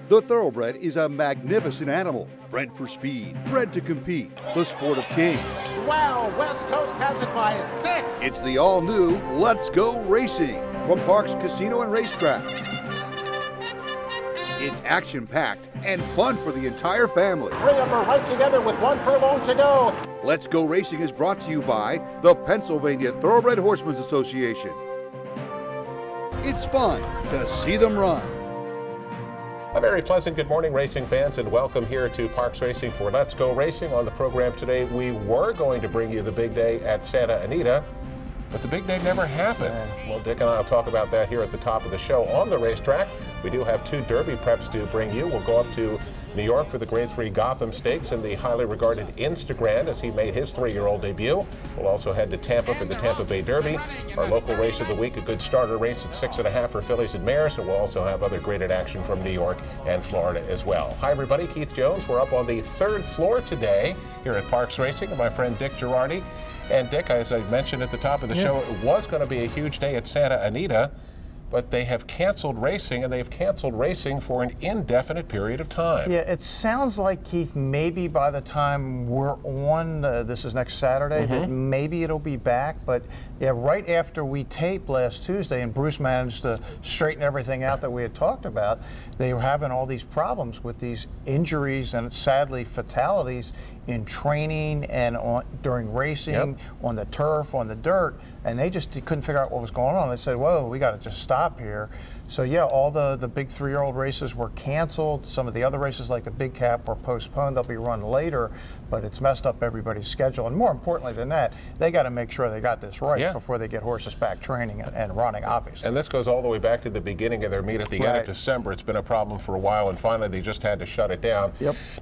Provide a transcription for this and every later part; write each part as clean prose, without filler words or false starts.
The thoroughbred is a magnificent animal, bred for speed, bred to compete, the sport of kings. Wow, West Coast has it by 6. It's the all-new Let's Go Racing from Parks Casino and Racetrack. It's action-packed and fun for the entire family. 3 of them are right together with 1 furlong to go. Let's Go Racing is brought to you by the Pennsylvania Thoroughbred Horsemen's Association. It's fun to see them run. A very pleasant good morning, racing fans, and welcome here to Parks Racing for Let's Go Racing. On the program today, we were going to bring you the big day at Santa Anita, but the big day never happened. Well, Dick and I will talk about that here at the top of the show on the racetrack. We do have 2 Derby preps to bring you. We'll go up to New York for the Grade 3 Gotham Stakes and the highly regarded Instagram as he made his 3-year-old debut. We'll also head to Tampa for the Tampa Bay Derby. Our local race of the week, a good starter race at 6.5 for fillies and mares, and we'll also have other graded action from New York and Florida as well. Hi everybody, Keith Jones. We're up on the 3rd floor today here at Parks Racing, and my friend Dick Girardi. And Dick, as I mentioned at the top of the show, it was going to be a huge day at Santa Anita, but they have canceled racing, and they've canceled racing for an indefinite period of time. Yeah, it sounds like, Keith, maybe by the time we're on, this is next Saturday, that maybe it'll be back. But yeah, right after we taped last Tuesday, and Bruce managed to straighten everything out that we had talked about, they were having all these problems with these injuries and sadly fatalities in training and during racing, on the turf, on the dirt, and they just couldn't figure out what was going on. They said, whoa, we got to just stop here. So yeah, all the big 3-year-old races were canceled. Some of the other races like the Big Cap were postponed. They'll be run later, but it's messed up everybody's schedule. And more importantly than that, they got to make sure they got this right before they get horses back training and running, obviously. And this goes all the way back to the beginning of their meet at the end of December. It's been a problem for a while, and finally they just had to shut it down.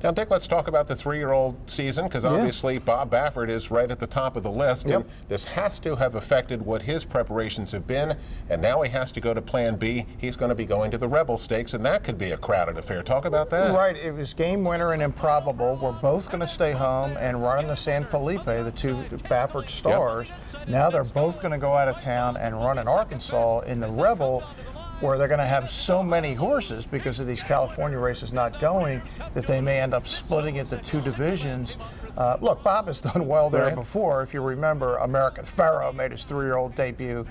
Now, Dick, let's talk about the 3-year-old season, because obviously Bob Baffert is right at the top of the list, and this has to have affected what his preparations have been, and now he has to go to Plan B. He's going to be going to the Rebel Stakes, and that could be a crowded affair. Talk about that. Right. It was Game Winner and Improbable. We're both going to stay home and run in the San Felipe, the 2 Baffert stars. Now they're both going to go out of town and run in Arkansas in the Rebel, where they're going to have so many horses because of these California races not going that they may end up splitting it to 2 divisions. Look, Bob has done well there before. If you remember, American Pharaoh made his 3-year-old debut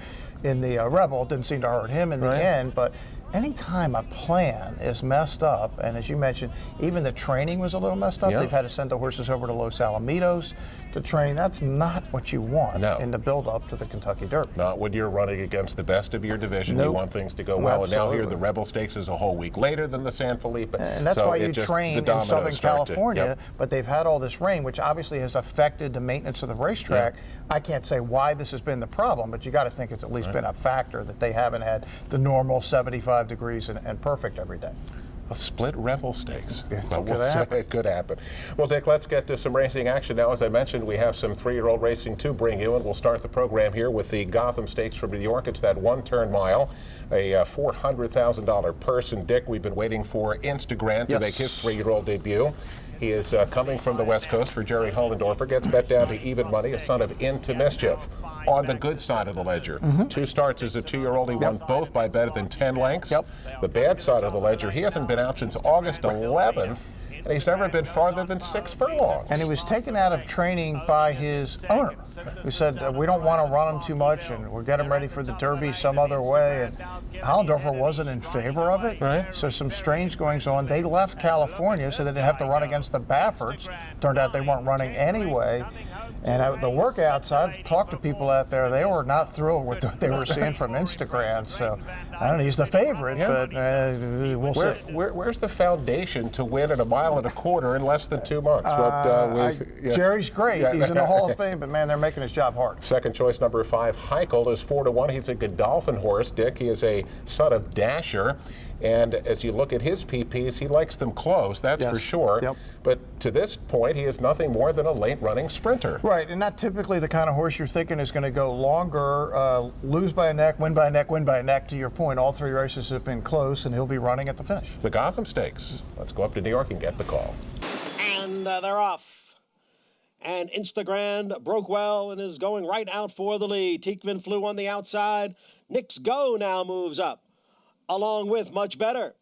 in the Rebel. It didn't seem to hurt him in the end, but anytime a plan is messed up, and as you mentioned, even the training was a little messed up, they've had to send the horses over to Los Alamitos to train. That's not what you want in the build-up to the Kentucky Derby. Not when you're running against the best of your division. You want things to go well. And now here, the Rebel Stakes is a whole week later than the San Felipe. And that's why you train in Southern California, but they've had all this rain, which obviously has affected the maintenance of the racetrack. I can't say why this has been the problem, but you got to think it's at least been a factor that they haven't had the normal 75 degrees and perfect every day. A split Rebel Stakes. It could happen. Well, Dick, let's get to some racing action now. As I mentioned, we have some 3-year-old racing to bring you, and we'll start the program here with the Gotham Stakes from New York. It's that 1-turn mile, a $400,000 purse. And Dick, we've been waiting for Instagram to make his 3-year-old debut. He is coming from the West Coast for Jerry Hollendorfer, gets bet down to even money, a son of Into Mischief. On the good side of the ledger, 2 starts as a 2-year-old. He won both by better than 10 lengths. The bad side of the ledger, he hasn't been out since August 11th, and he's never been farther than 6 furlongs. And he was taken out of training by his owner, who said, we don't want to run him too much, and we'll get him ready for the Derby some other way. And Hollendorfer wasn't in favor of it, so some strange goings on. They left California so they didn't have to run against the Bafferts. Turned out they weren't running anyway. And the workouts, I've talked to people out there, they were not thrilled with what they were seeing from Instagram. So, I don't know, he's the favorite, but we'll see. Where's the foundation to win at 1.25 miles in less than 2 months? Jerry's great. He's in the Hall of Fame, but man, they're making his job hard. Second choice, number 5, Heichel, is 4-1. He's a Godolphin horse, Dick. He is a son of Dasher. And as you look at his PPs, he likes them close, that's for sure. But to this point, he is nothing more than a late-running sprinter. Right, and not typically the kind of horse you're thinking is going to go longer, lose by a neck, win by a neck, win by a neck. To your point, all 3 races have been close, and he'll be running at the finish. The Gotham Stakes. Let's go up to New York and get the call. And they're off. And Instagram broke well and is going right out for the lead. Teekman flew on the outside. Nick's Go now moves up, along with Much Better.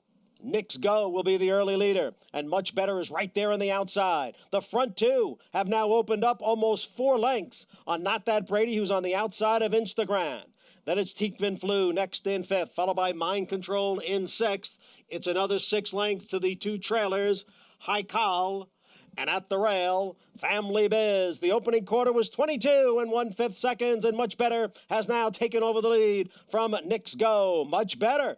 Knicks Go will be the early leader, and Much Better is right there on the outside. The front two have now opened up almost 4 lengths on Not That Brady, who's on the outside of Instagram. Then it's Teekvin Flu next in 5th, followed by Mind Control in 6th. It's another 6 lengths to the 2 trailers, High Call and At the Rail, Family Biz. The opening quarter was 22 and 1/5 seconds, and Much Better has now taken over the lead from Knicks Go. Much Better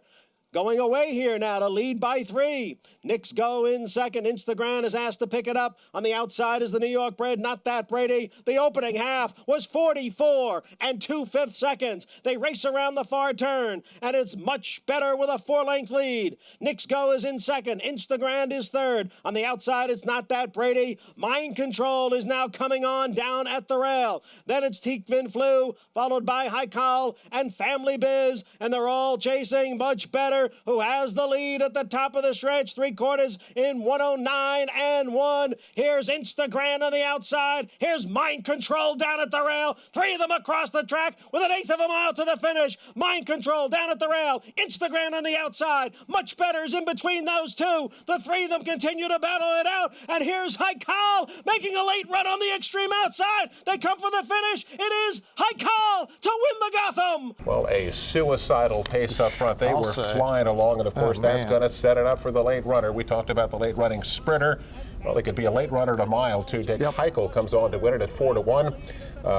going away here now to lead by 3. Knicks Go in second. Instagram is asked to pick it up. On the outside is the New York bred, Not That Brady. The opening half was 44 and 2/5 seconds. They race around the far turn, and it's Much Better with a 4-length lead. Knicks Go is in second. Instagram is third. On the outside, it's Not That Brady. Mind Control is now coming on down at the rail. Then it's Teekvin Flu, followed by High Call and Family Biz, and they're all chasing Much Better, who has the lead at the top of the stretch, 3/4 in 109 and 1. Here's Instagram on the outside. Here's Mind Control down at the rail. 3 of them across the track with 1/8 of a mile to the finish. Mind Control down at the rail. Instagram on the outside. Much Better is in between those 2. The 3 of them continue to battle it out. And here's High Call making a late run on the extreme outside. They come for the finish. It is High Call to win the Gotham. Well, a suicidal pace up front. They were flying along, and of course that's man. going to set it up for the late runner. We talked about the late running sprinter. Well, it could be a late runner at a mile too. Dick Heichel comes on to win it at 4-1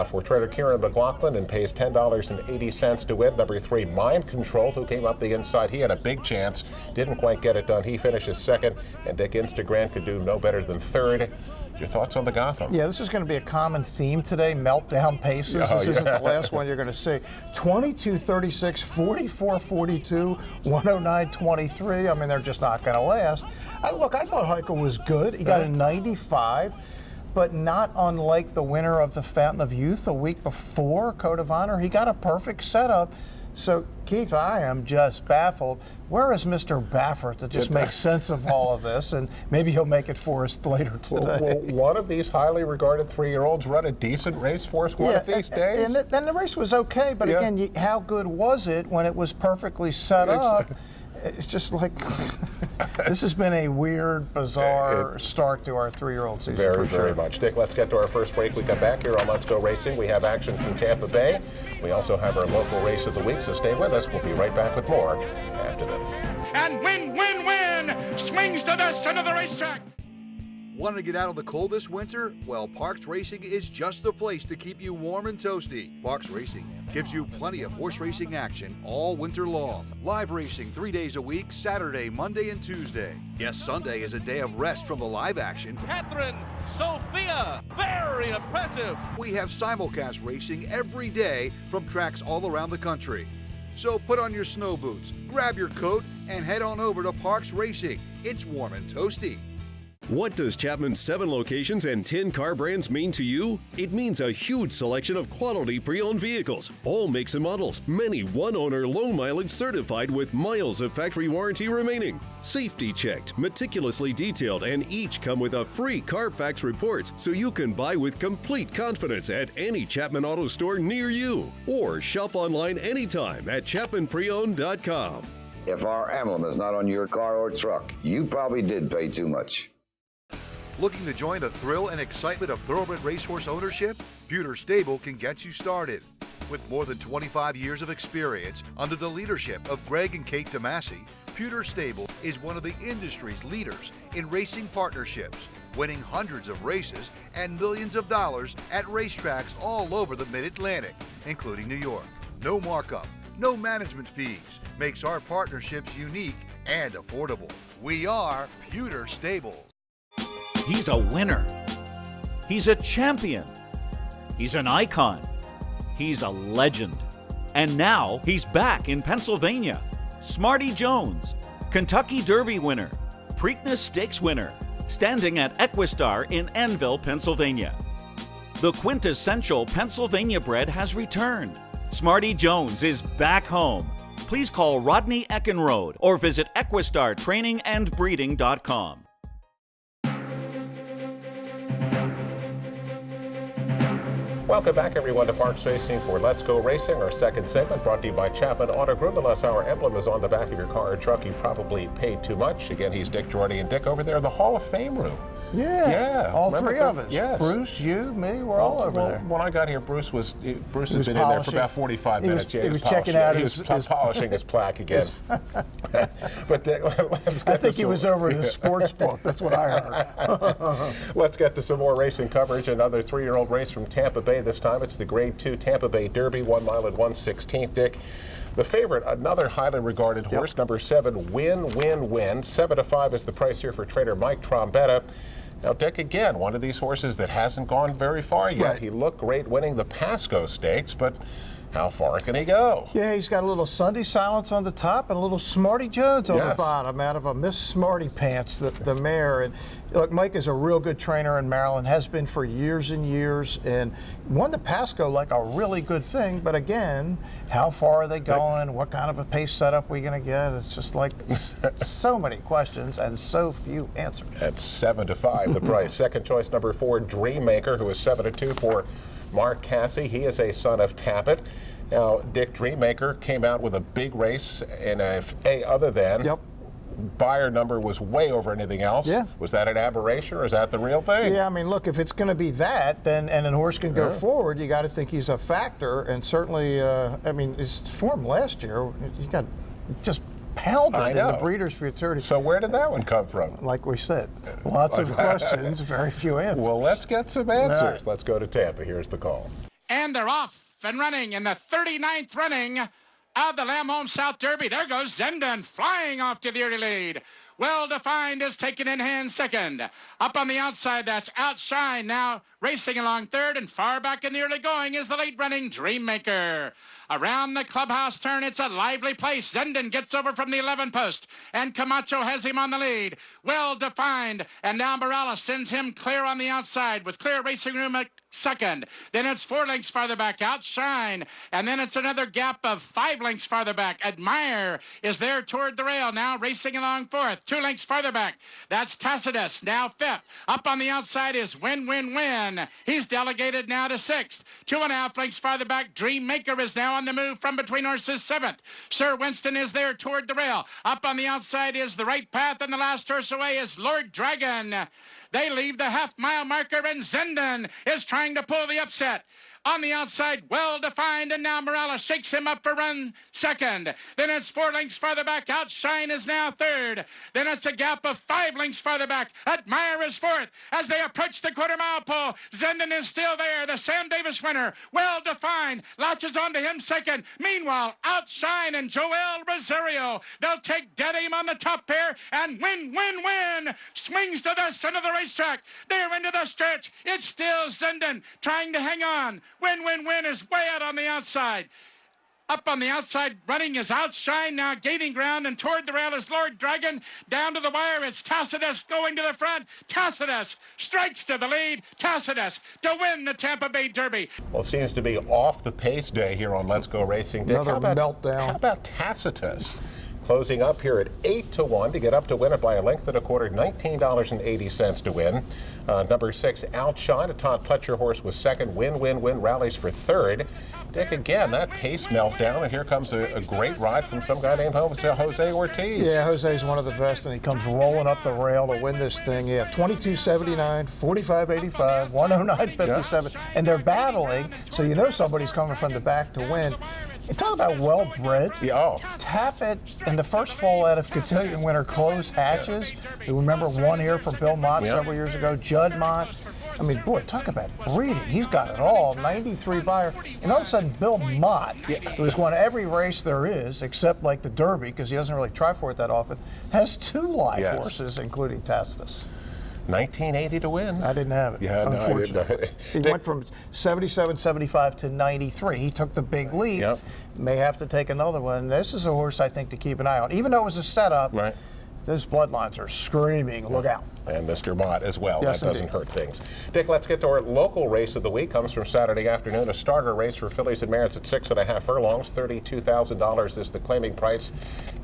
for trainer Kieran McLaughlin and pays $10.80 to win. Number 3, Mind Control, who came up the inside. He had a big chance, didn't quite get it done. He finishes second, and Dick Instagram could do no better than third. Your thoughts on the Gotham? Yeah, this is going to be a common theme today, meltdown paces. This isn't the last one you're going to see. 22:36, 44:42, 109:23. I mean, they're just not going to last. Look, I thought Heichel was good. He got a 95, but not unlike the winner of the Fountain of Youth a week before, Code of Honor. He got a perfect setup. So, Keith, I am just baffled. Where is Mr. Baffert to just make sense of all of this? And maybe he'll make it for us later today. Will one of these highly regarded 3-year-olds run a decent race for us one of these days? And then the race was okay, but again, how good was it when it was perfectly set up? It's just like this has been a weird, bizarre start to our 3-year-old season. Very much. Dick, let's get to our first break. We come back here on Let's Go Racing. We have action from Tampa Bay. We also have our local race of the week, so stay with us. We'll be right back with more after this. And win! Swings to the center of the racetrack. Want to get out of the cold this winter? Well, Parks Racing is just the place to keep you warm and toasty. Parks Racing gives you plenty of horse racing action all winter long. Live racing 3 days a week, Saturday, Monday, and Tuesday. Yes, Sunday is a day of rest from the live action. Catherine, Sophia, very impressive. We have simulcast racing every day from tracks all around the country. So put on your snow boots, grab your coat, and head on over to Parks Racing. It's warm and toasty. What does Chapman's 7 locations and 10 car brands mean to you? It means a huge selection of quality pre-owned vehicles, all makes and models, many one-owner low mileage certified with miles of factory warranty remaining. Safety checked, meticulously detailed, and each come with a free Carfax report so you can buy with complete confidence at any Chapman Auto store near you. Or shop online anytime at ChapmanPreowned.com. If our emblem is not on your car or truck, you probably did pay too much. Looking to join the thrill and excitement of thoroughbred racehorse ownership? Pewter Stable can get you started. With more than 25 years of experience under the leadership of Greg and Kate DeMasi, Pewter Stable is one of the industry's leaders in racing partnerships, winning hundreds of races and millions of dollars at racetracks all over the Mid-Atlantic, including New York. No markup, no management fees makes our partnerships unique and affordable. We are Pewter Stable. He's a winner. He's a champion. He's an icon. He's a legend. And now he's back in Pennsylvania. Smarty Jones, Kentucky Derby winner, Preakness Stakes winner, standing at Equistar in Annville, Pennsylvania. The quintessential Pennsylvania bred has returned. Smarty Jones is back home. Please call Rodney Eckenrode or visit Welcome back, everyone, to Parks Racing for Let's Go Racing. Our second segment brought to you by Chapman Auto Group. Unless our emblem is on the back of your car or truck, you probably paid too much. Again, he's Dick Jordy, and Dick over there, the Hall of Fame room. Yeah, all Remember three of us. Yes. Bruce, you, me, we're all over there. When I got here, Bruce had been in there for about 45 minutes. He was checking out his polishing his plaque again. But Dick, let's get I think he was over at his sports book. That's what I heard. Let's get to some more racing coverage. Another 3-year-old race from Tampa Bay. This time it's the Grade 2 Tampa Bay Derby, 1 mile and 1/16th, Dick. The favorite, another highly regarded horse, number 7, Win. 7-5 is the price here for trainer Mike Trombetta. Now, Dick, again, one of these horses that hasn't gone very far yet. Right. He looked great winning the Pasco Stakes, but how far can he go? Yeah, he's got a little Sunday Silence on the top and a little Smarty Jones on the bottom out of a Miss Smarty Pants, the mare. And look, Mike is a real good trainer in Maryland, has been for years and years, and won the Pasco like a really good thing. But again, how far are they going? What kind of a pace setup are we going to get? It's just like so many questions and so few answers. At 7-5, the price. Second choice, number 4, Dreammaker, who is 7-2 for Mark Cassie. He is a son of Tappet. Now, Dick, Dreammaker came out with a big race in a other than. Yep. Buyer number was way over anything else. Yeah. Was that an aberration, or is that the real thing? Yeah, I mean, look, if it's going to be that, then and a horse can go forward, you got to think he's a factor. And certainly, I mean, his form last year, you got just pounded in the Breeders' Futurity. So where did that one come from? Like we said, lots of questions, very few answers. Well, let's get some answers. Right. Let's go to Tampa. Here's the call. And they're off and running in the 39th running of the Lamb Home South Derby. There goes Zenden flying off to the early lead. Well Defined is taken in hand second. Up on the outside, that's Outshine now racing along third, and far back in the early going is the late running Dreammaker. Around the clubhouse turn, it's a lively place. Zenden gets over from the 11 post, and Camacho has him on the lead. Well Defined, and now Morales sends him clear on the outside with clear racing room at second. Then it's 4 lengths farther back, Outshine, and then it's another gap of 5 lengths farther back. Admire is there toward the rail, now racing along fourth. 2 lengths farther back, that's Tacitus, now fifth. Up on the outside is Win. He's delegated now to 6th. 2.5 lengths farther back, Dreammaker is now on the move from between horses, 7th. Sir Winston is there toward the rail. Up on the outside is The Right Path, and the last horse away is Lord Dragon. They leave the half-mile marker, and Zenden is trying to pull the upset. On the outside, Well Defined, and now Morales shakes him up for run second. Then it's 4 lengths farther back. Outshine is now third. Then it's a gap of 5 lengths farther back. Admire is fourth. As they approach the quarter-mile pole, Zenden is still there, the Sam Davis winner. Well Defined latches onto him second. Meanwhile, Outshine and Joel Rosario, they'll take dead aim on the top pair, and Win swings to the center of the racetrack. They're into the stretch. It's still Zenden trying to hang on. Win is way out on the outside. Up on the outside running is Outshine, now gaining ground, and toward the rail is Lord Dragon. Down to the wire, it's Tacitus going to the front. Tacitus strikes to the lead. Tacitus to win the Tampa Bay Derby. Well, it seems to be off the pace day here on Let's Go Racing. Dick, Another meltdown. How about Tacitus? Closing up here at 8-1 to get up to win it by a length and a quarter, $19.80 to win. Number 6, Outshine, a Todd Pletcher horse, was second. Win rallies for third. Dick, again, that pace meltdown, and here comes a great ride from some guy named Jose Ortiz. Yeah, Jose's one of the best, and he comes rolling up the rail to win this thing. Yeah, 22.79, 45.85, 109.57, and they're battling, so you know somebody's coming from the back to win. You talk about well-bred. Yeah, Tappet in the first fall out of Cotillion winner Close Hatches. You remember one here for Bill Mott several years ago, Judd Mott. I mean, boy, talk about breeding. He's got it all. 93 buyer. And all of a sudden, Bill Mott, who's won every race there is, except like the Derby, because he doesn't really try for it that often, has 2 live horses, including Tacitus. 1980 to win. I didn't have it. Yeah, unfortunately. No, I didn't. He went from 77, 75 to 93. He took the big leap. Yep. May have to take another one. This is a horse I think to keep an eye on. Even though it was a setup, right. Those bloodlines are screaming, look out. And Mr. Mott as well. Yes, that doesn't indeed. hurt things. Dick, let's get to our local race of the week. Comes from Saturday afternoon. A starter race for fillies and mares at 6.5 furlongs. $32,000 is the claiming price,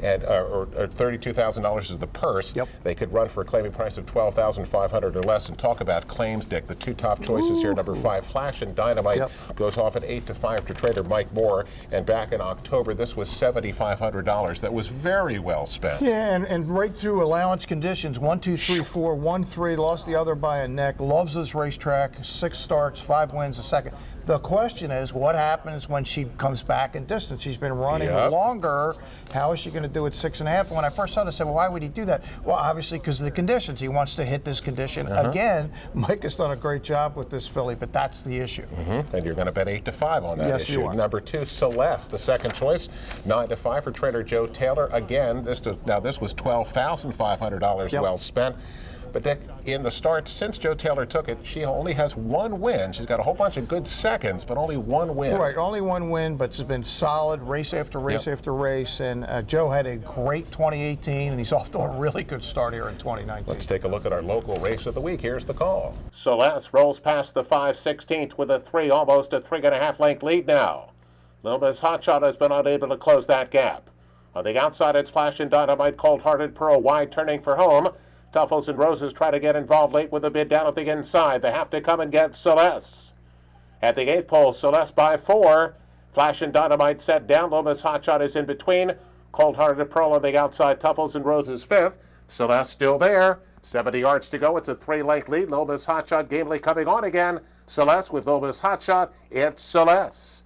and or $32,000 is the purse. Yep. They could run for a claiming price of $12,500 or less. And talk about claims, Dick. The two top choices here. Number 5, Flash and Dynamite, goes off at 8-5 to trader Mike Moore. And back in October, this was $7,500. That was very well spent. Yeah, and right through allowance conditions, 1, 2, 3, 4, 1, 3, lost the other by a neck, loves this racetrack, 6 starts, 5 wins a second. The question is, what happens when she comes back in distance? She's been running longer. How is she going to do at 6.5? When I first saw it, I said, well, why would he do that? Well, obviously because of the conditions. He wants to hit this condition. Again, Mike has done a great job with this filly, but that's the issue. And you're going to bet 8-5 on that Yes, issue. you are. Number 2, Celeste, the second choice, 9-5 for trainer Joe Taylor. Again, this was $12,500 well spent. But Dick, in the start since Joe Taylor took it, she only has 1 win. She's got a whole bunch of good seconds, but only 1 win. Right, only 1 win, but it's been solid race after race after race. And Joe had a great 2018, and he's off to a really good start here in 2019. Let's take a look at our local race of the week. Here's the call. Celeste rolls past the 5/16 with a 3, almost a 3.5 length lead now. Luma's Hotshot has been unable to close that gap. On the outside, it's Flash and Dynamite, Cold Hearted Pearl wide turning for home. Tuffles and Roses try to get involved late with a bid down at the inside. They have to come and get Celeste. At the 8th pole, Celeste by 4. Flash and Dynamite set down. Luma's Hotshot is in between. Cold Hearted Pearl on the outside. Tuffles and Roses 5th. Celeste still there. 70 yards to go. It's a 3-length lead. Luma's Hotshot gamely coming on again. Celeste with Luma's Hotshot. It's Celeste.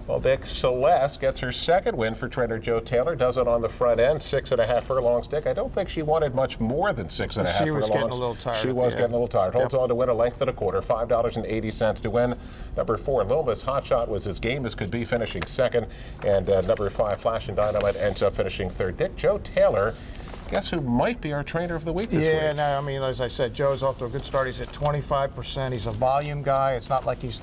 Well, Dick, Celeste gets her second win for trainer Joe Taylor. Does it on the front end, 6.5 furlongs. Dick, I don't think she wanted much more than 6.5 furlongs. She was getting a little tired. She was getting a little tired. Holds on to win a length and a quarter, $5.80 to win. Number 4, Luma's Hotshot was as game as could be, finishing second. And number 5, Flash and Dynamite ends up finishing third. Dick, Joe Taylor, guess who might be our trainer of the week this week? Yeah, no, I mean, as I said, Joe's off to a good start. He's at 25%. He's a volume guy. It's not like he's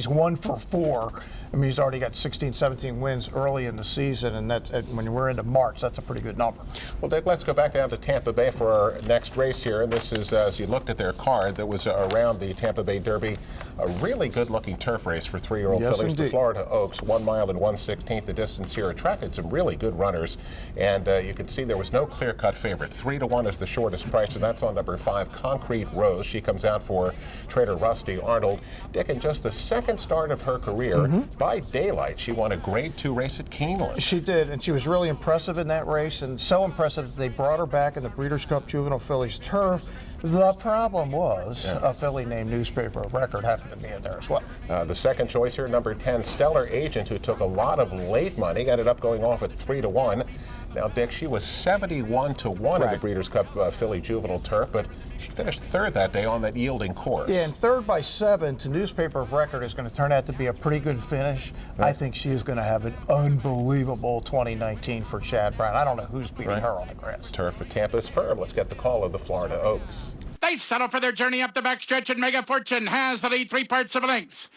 1 for 4. I mean, he's already got 16, 17 wins early in the season, and that's when we're into March, that's a pretty good number. Well, Dick, let's go back down to Tampa Bay for our next race here. And this is, as you looked at their card, that was around the Tampa Bay Derby, a really good-looking turf race for 3-year-old fillies. Indeed. The Florida Oaks, 1 mile and 1/16 the distance here, attracted some really good runners. And you can see there was no clear-cut favorite. 3-1 is the shortest price, and that's on number 5, Concrete Rose. She comes out for trainer Rusty Arnold. Dick, in just the second start of her career, by daylight, she won a Grade 2 race at Keeneland. She did, and she was really impressive in that race, and so impressive that they brought her back in the Breeders' Cup Juvenile Fillies Turf. The problem was a filly named Newspaper of Record happened to be in there as well. The second choice here, number 10, Stellar Agent, who took a lot of late money, ended up going off at 3-1. Now, Dick, she was 71-1 in the Breeders' Cup Filly Juvenile Turf, but she finished third that day on that yielding course. Yeah, and third by 7 to Newspaper of Record is going to turn out to be a pretty good finish. I think she is going to have an unbelievable 2019 for Chad Brown. I don't know who's beating her on the grass. Turf for Tampa's firm. Let's get the call of the Florida Oaks. They settle for their journey up the backstretch, and Mega Fortune has the lead 3 parts of a length.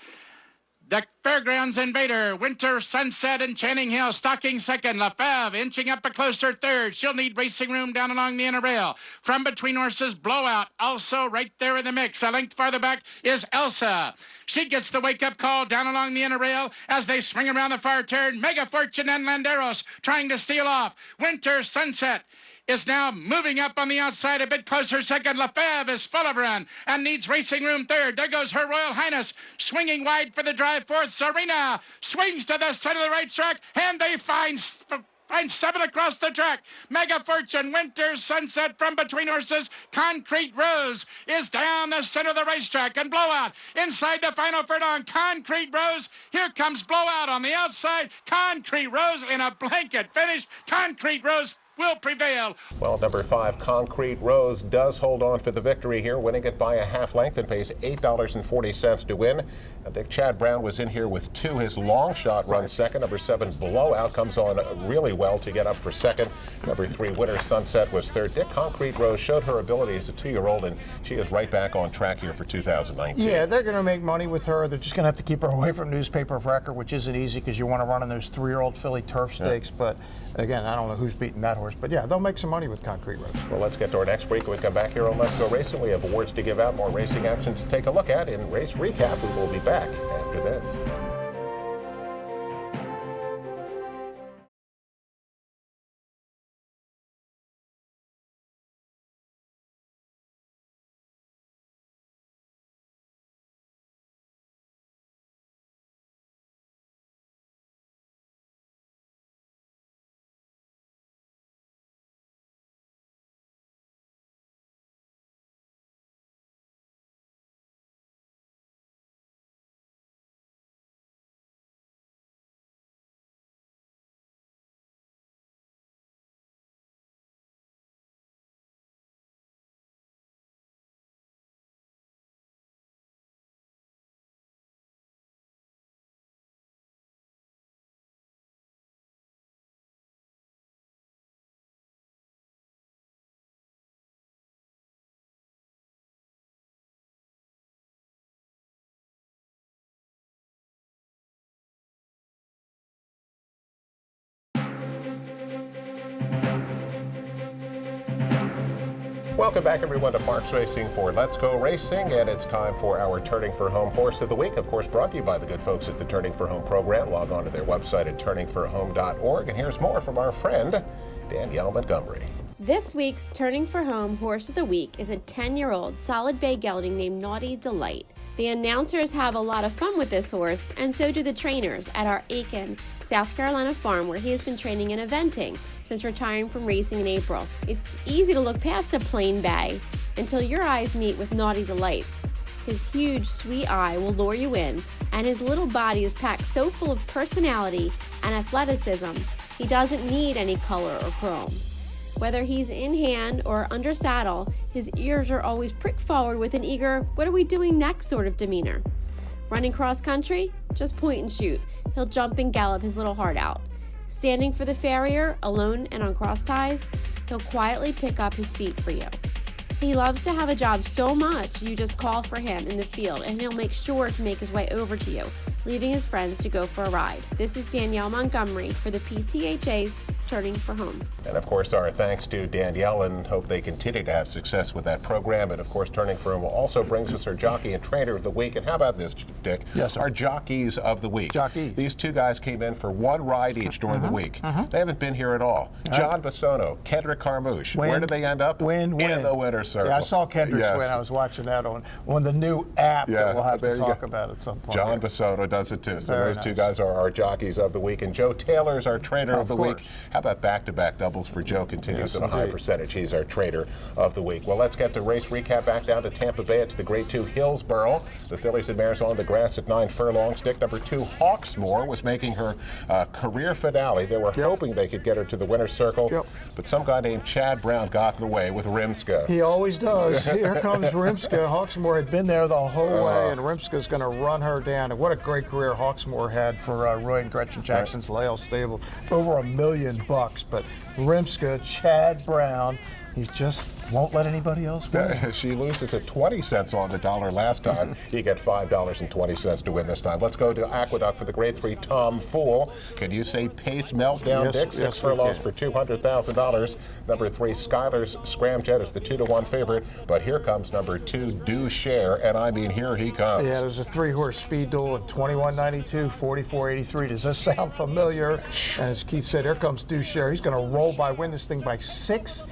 The Fairgrounds Invader, Winter Sunset, and Channing Hill stalking second. Lefebvre inching up a closer third. She'll need racing room down along the inner rail. From between horses, Blowout also right there in the mix. A length farther back is Elsa. She gets the wake-up call down along the inner rail as they swing around the far turn. Mega Fortune and Landeros trying to steal off. Winter Sunset is now moving up on the outside a bit closer second. Lefebvre is full of run and needs racing room third. There goes Her Royal Highness swinging wide for the drive fourth. Serena swings to the center of the right track, and they find 7 across the track. Mega Fortune, Winter Sunset from between horses. Concrete Rose is down the center of the racetrack, and Blowout inside the final furlong. Concrete Rose, here comes Blowout on the outside. Concrete Rose in a blanket finish. Concrete Rose will prevail. Well, number 5, Concrete Rose, does hold on for the victory here, winning it by a half length and pays $8.40 to win. And Dick, Chad Brown was in here with 2. His long shot runs second. Number 7, Blowout, comes on really well to get up for second. Number 3, Winter Sunset was third. Dick, Concrete Rose showed her ability as a 2-year-old, and she is right back on track here for 2019. Yeah, they're going to make money with her. They're just going to have to keep her away from Newspaper of Record, which isn't easy because you want to run in those 3-year-old filly turf stakes. But again, I don't know who's beating that horse horse. But yeah, they'll make some money with concrete roads. Well, let's get to our next break. When we come back here on Let's Go Racing, we have awards to give out, more racing action to take a look at. In Race Recap, we will be back after this. Welcome back, everyone, to Parks Racing for Let's Go Racing, and it's time for our Turning for Home Horse of the Week, of course, brought to you by the good folks at the Turning for Home program. Log on to their website at turningforhome.org, and here's more from our friend, Danielle Montgomery. This week's Turning for Home Horse of the Week is a 10-year-old solid bay gelding named Naughty Delight. The announcers have a lot of fun with this horse, and so do the trainers at our Aiken, South Carolina farm, where he has been training and eventing since retiring from racing in April. It's easy to look past a plain bay until your eyes meet with Naughty Delight's. His huge, sweet eye will lure you in, and his little body is packed so full of personality and athleticism, he doesn't need any color or chrome. Whether he's in hand or under saddle, his ears are always pricked forward with an eager, what are we doing next sort of demeanor. Running cross country? Just point and shoot. He'll jump and gallop his little heart out. Standing for the farrier, alone and on cross ties, he'll quietly pick up his feet for you. He loves to have a job so much, you just call for him in the field and he'll make sure to make his way over to you, leaving his friends to go for a ride. This is Danielle Montgomery for the PTHA's Turning for Home. And of course, our thanks to Danielle, and hope they continue to have success with that program. And of course, Turning for Home also brings us our Jockey and Trainer of the Week. And how about this, Dick? Yes, sir. Our Jockeys of the Week. Jockey. These two guys came in for one ride each during the week. They haven't been here at all. John Basono, Kendrick Carmouche. Where did they end up? Win. In the winner's circle. Yeah, I saw Kendrick's win. I was watching that on the new app that we'll have to talk about at some point. John Basono does it too. So Very those nice. two guys are our Jockeys of the Week. And Joe Taylor's our Trainer of the Week. How about back-to-back doubles for Joe? Continues at a high percentage. He's our Trainer of the Week. Well, let's get to race recap back down to Tampa Bay. It's the Grade 2 Hillsboro. The fillies and mares on the grass at 9 furlongs. Stick number 2, Hawksmoor, was making her career finale. They were hoping they could get her to the winner's circle, but some guy named Chad Brown got in the way with Rimska. He always does. Here comes Rimska. Hawksmoor had been there the whole way, and Rimska's going to run her down. And what a great career Hawksmoor had for Roy and Gretchen Jackson's Lael stable. Over $1 million. But Rimska, Chad Brown, he just won't let anybody else win. She loses at 20 cents on the dollar last time. You get $5.20 to win this time. Let's go to Aqueduct for the Grade 3 Tom Fool. Can you say Pace Meltdown, Dick? 6 furlongs for $200,000. Number 3, Skylar's Scramjet is the 2-1 favorite. But here comes number 2, Do Share, and I mean, here he comes. Yeah, there's a 3-horse speed duel at 21.92, 44.83. Does this sound familiar? And as Keith said, here comes Do Share. He's going to roll win this thing by 6.5.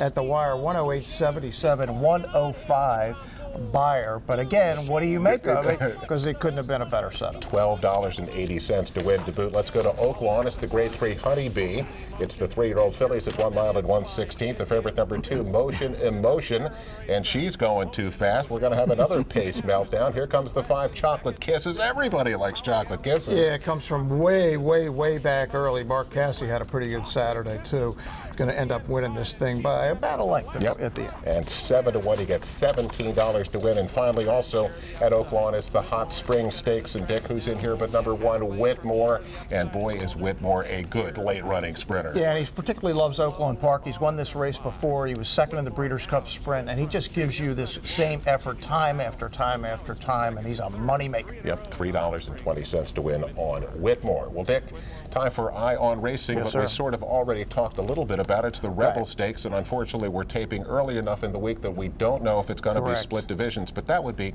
At the wire, 108.77, 105 buyer. But again, what do you make of it? Because it couldn't have been a better setup. $12.80 to win to boot. Let's go to Oaklawn. It's the Grade 3 Honeybee. It's the 3-year-old fillies at 1 mile and 1/16. The favorite, number 2, Motion Emotion, and she's going too fast. We're going to have another pace meltdown. Here comes the 5, Chocolate Kisses. Everybody likes Chocolate Kisses. Yeah, it comes from way, way, way back early. Mark Cassie had a pretty good Saturday too. going to end up winning this thing by about a length at the end. And 7-1, he gets $17 to win. And finally, also at Oaklawn is the Hot Springs Stakes. And Dick, who's in here but number 1, Whitmore. And boy, is Whitmore a good late-running sprinter. Yeah, and he particularly loves Oaklawn Park. He's won this race before. He was second in the Breeders' Cup Sprint, and he just gives you this same effort time after time after time, and he's a moneymaker. Yep, $3.20 to win on Whitmore. Well, Dick, time for Eye on Racing, Yes, but sir. we sort of already talked a little bit about it. It's the Rebel Right. Stakes, and unfortunately we're taping early enough in the week that we don't know if it's going to be Correct. split divisions, but that would be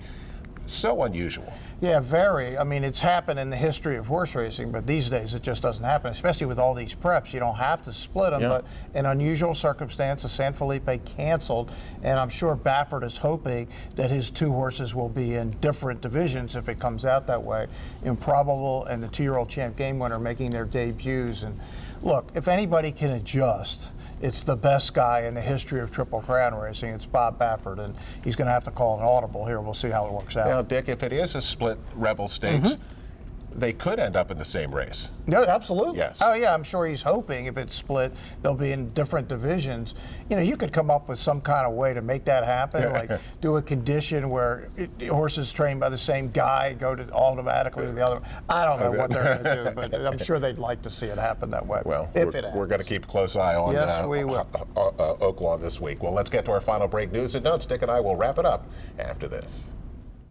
so unusual. Yeah, very. I mean, it's happened in the history of horse racing, but these days it just doesn't happen, especially with all these preps. You don't have to split them, Yeah. but in unusual circumstances, San Felipe canceled, and I'm sure Baffert is hoping that his 2 horses will be in different divisions if it comes out that way. Improbable and the 2-year-old Champ Game Winner making their debuts. And look, if anybody can adjust, it's the best guy in the history of Triple Crown racing. It's Bob Baffert, and he's going to have to call an audible here. We'll see how it works out. Now, Dick, if it is a split Rebel Stakes, they could end up in the same race. No, absolutely. Yes. Oh, yeah, I'm sure he's hoping if it's split, they'll be in different divisions. You know, you could come up with some kind of way to make that happen, like do a condition where horses trained by the same guy go to automatically to the other. I don't know what they're going to do, but I'm sure they'd like to see it happen that way. Well, if it happens. we're going to keep a close eye on Yes, we will. Oaklawn this week. Well, let's get to our final break news and notes. Dick and I will wrap it up after this.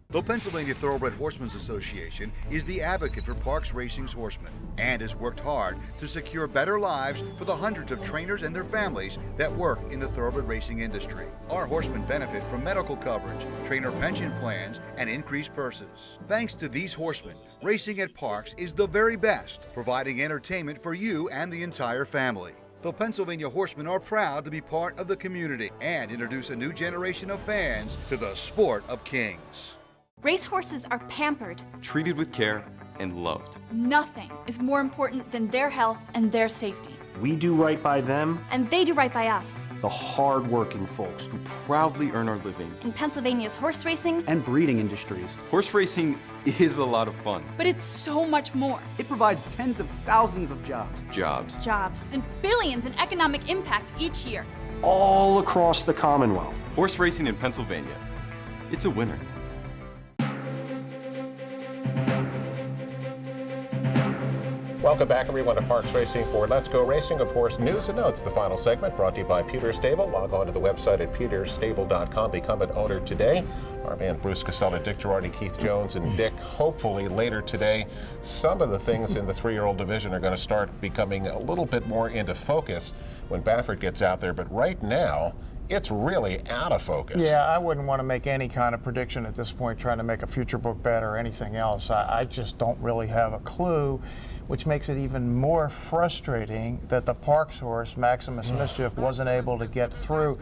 The Pennsylvania Thoroughbred Horsemen's Association is the advocate for Parks Racing's horsemen and has worked hard to secure better lives for the hundreds of trainers and their families that work in the thoroughbred racing industry. Our horsemen benefit from medical coverage, trainer pension plans, and increased purses. Thanks to these horsemen, racing at Parks is the very best, providing entertainment for you and the entire family. The Pennsylvania Horsemen are proud to be part of the community and introduce a new generation of fans to the sport of kings. Racehorses are pampered. Treated with care and loved. Nothing is more important than their health and their safety. We do right by them. And they do right by us. The hard-working folks Who proudly earn our living. In Pennsylvania's horse racing and breeding industries. Horse racing is a lot of fun. But it's so much more. It provides tens of thousands of jobs. Jobs and billions in economic impact each year. All across the Commonwealth. Horse racing in Pennsylvania. It's a winner. Welcome back, everyone, to Parks Racing for Let's Go Racing. Of course, news and notes, the final segment brought to you by Pewter Stable. Log on to the website at pewterstable.com. Become an owner today. Our man Bruce Casella, Dick Girardi, Keith Jones, and Dick, hopefully later today, some of the things in the 3-year-old division are going to start becoming a little bit more into focus when Baffert gets out there. But right now, it's really out of focus. Yeah, I wouldn't want to make any kind of prediction at this point, trying to make a future book bet or anything else. I just don't really have a clue, which makes it even more frustrating that the Parks horse, Maximus Mischief, wasn't able to get through.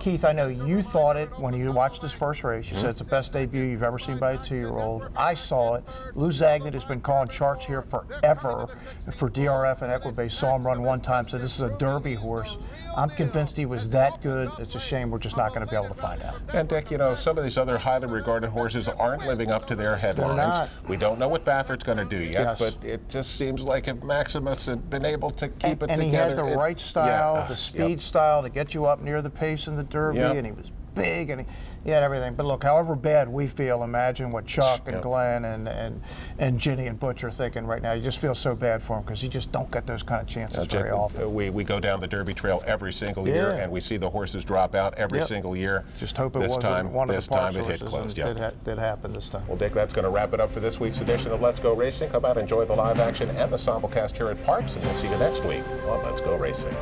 Keith, I know you thought it when you watched his first race. You said it's the best debut you've ever seen by a 2-year-old. I saw it. Lou Zagnit has been calling charts here forever for DRF and Equibase. Saw him run one time, so this is a Derby horse. I'm convinced he was that good. It's a shame we're just not going to be able to find out. And Dick, you know, some of these other highly regarded horses aren't living up to their headlines. not. We don't know what Baffert's going to do yet, Yes. but it just seems like if Maximus had been able to keep it And together. he had the right style, yeah, the speed style to get you up near the pace in the Derby, Yep. and he was big, and he had everything. But look, however bad we feel, imagine what Chuck and Yep. Glenn and Ginny and Butch are thinking right now. You just feel so bad for him because you just don't get those kind of chances very often. We go down the Derby trail every single year, and we see the horses drop out every single year. Just hope it this wasn't time, one of this the Parks time it hit horses, close. and Yeah. did happen this time. Well, Dick, that's going to wrap it up for this week's edition of Let's Go Racing. Come out, enjoy the live action and the simulcast here at Parks, and we'll see you next week on Let's Go Racing.